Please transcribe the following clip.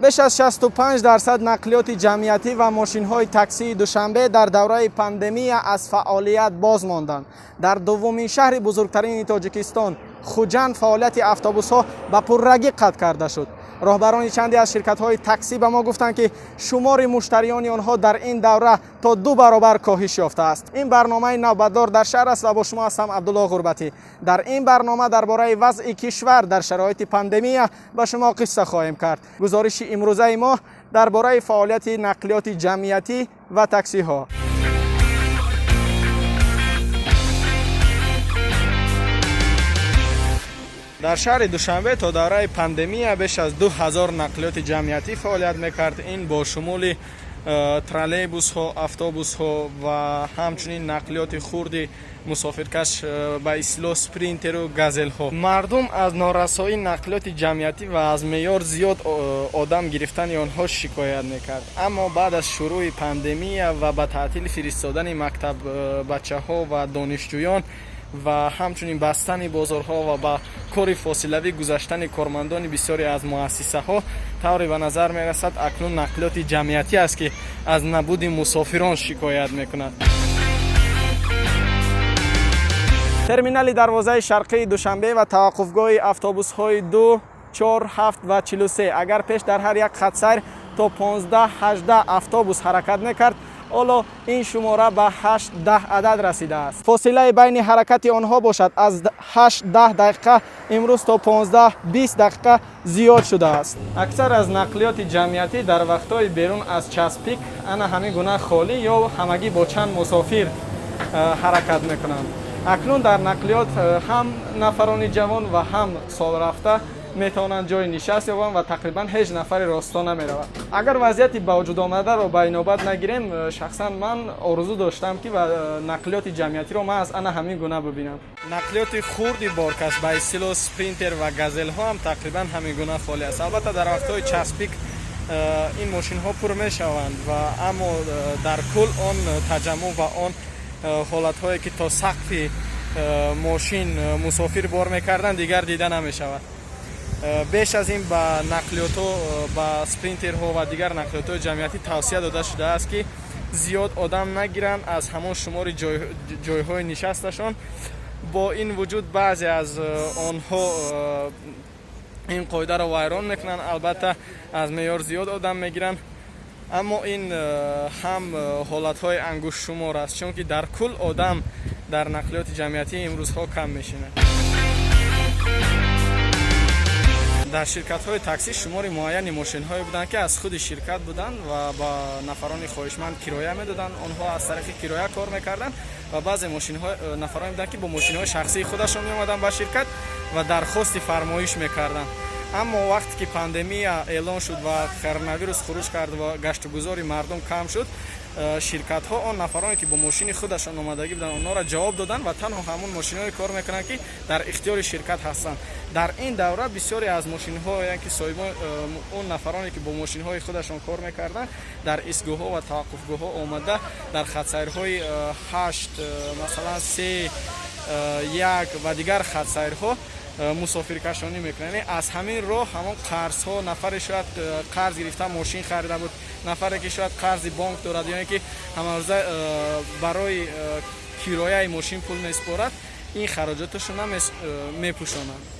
بیش از 65% نقلیات جمعیتی و ماشین‌های تاکسی دوشنبه در دوره پاندمی از فعالیت باز ماندند. در دومین شهر بزرگترین تاجیکستان، خوجند، فعالیت اتوبوس‌ها به پررگی قطع کرده شد. راهبران چندی از شرکت‌های تاکسی به ما گفتند که شمار مشتریان آنها در این دوره تا 2 برابر کاهش یافته است. این برنامه نوبتدار در شهر است و با شما هستم عبدالله غربتی. در این برنامه درباره وضع کشور در شرایط پاندمی به شما قصه خواهیم کرد. گزارش امروزه ما درباره فعالیت نقلیات جمعیتی و تاکسی ها. در شهر دوشنبه تا دوره پاندمی بیش از 2000 نقلیات جمعیتی فعالیت میکرد. این با شمول ترالیبوس ها، اتوبوس ها و همچنین نقلیات خرد مسافرکش به اصطلاح اسپرینتر و گازل ها. مردم از نارسایی نقلیات جمعیتی و از معیار زیاد آدم گرفتن آنها شکایت میکرد. اما بعد از شروع پاندمی و به تعطیل فرستادن مکتب بچه ها و دانشجویان و همچنین بستن بازارها و با کار فاصلوی گذاشتن کارمندان بسیاری از مؤسسه ها، طوری به نظر می رسد اکنون نقلیات جمعیتی است که از نبود مسافران شکایت می کند. ترمینال دروازه شرقی دوشنبه و توقفگاه اتوبوس های 2، 4، 7 و 43 اگر پیش در هر یک خط سیر تا 15-18 اتوبوس حرکت میکرد، حالا این شماره به 8-10 عدد رسیده است. فاصله بین حرکت آنها باشد از 8-10 دقیقه امروز تا 15-20 دقیقه زیاد شده است. اکثر از نقلیات جمعیتی در وقتهای بیرون از چسپیک انا همین گونه خالی یا همگی با چند مسافر حرکت میکنند. اکنون در نقلیات هم نفران جوان و هم سال رفته میتوانند جای نشست یابند و تقریبا هیچ نفری راستا نمیرود. اگر وضعیتی به وجود آمده را به نوبت نگیریم، شخصا من آرزو داشتم که نقلیات جمعیتی را من از انا همین گونه ببینم. نقلیات خرد بارکش به اصطلاح اسپرینتر و گازل ها هم تقریبا همین گونه فعال است. البته در وقت‌های چسپیک این ماشین ها پر میشوند و اما در کل آن تجمع و آن حالت هایی که تا سقف ماشین مسافر بار میکردن دیگر دیده نمیشود. بیش از این به نقلیات به اسپرینتر ها و دیگر نقلیات جمعیتی توصیه داده شده است که زیاد آدم نگیرند از همان شمار جایهای نشستشان. با این وجود بعضی از آنها این قاعده را ویران میکنند، البته از معیار زیاد آدم میگیرند، اما این هم حالت های انگشت شمار است، چون که در کل آدم در نقلیات جمعیتی امروزها کم میشینه. در شرکت های تاکسی شمار معینی ماشین های بودند که از خود شرکت بودند و با نفران خواهشمند کرایه میدادند. آنها از طریق کرایه کار میکردند و بعضی ماشین های نفرانی بودند که با ماشین های شخصی خودشون می اومدن به شرکت و درخواست فرمایش میکردند. اما وقتی که پاندمی اعلان شد و کرونا ویروس خروج کرد و گشت و گذار مردم کم شد، شرکت ها آن نفرانی که با ماشین خودشان آمدگی بودند آنها را جواب دادند و تنها همون ماشین های کار میکنند که در اختیار شرکت هستند. در این دوره بسیاری از ماشین ها یعنی که صاحبان اون نفرانی که با ماشین های خودشان کار میکردند در ایستگاه ها و توقفگاه ها آمده در خط سیرهای 8 مثلا 3 1 و دیگر خط سیرها مسافر کشانی میکنن. از همین راه همون قرض ها، نفر شاید قرض گرفته ماشین خریده بود، نفری که شاید قرض بانک دارد یعنی که همارزه برای کرایه ماشین پول میسپارد، این خراجاتشون هم میپوشانند.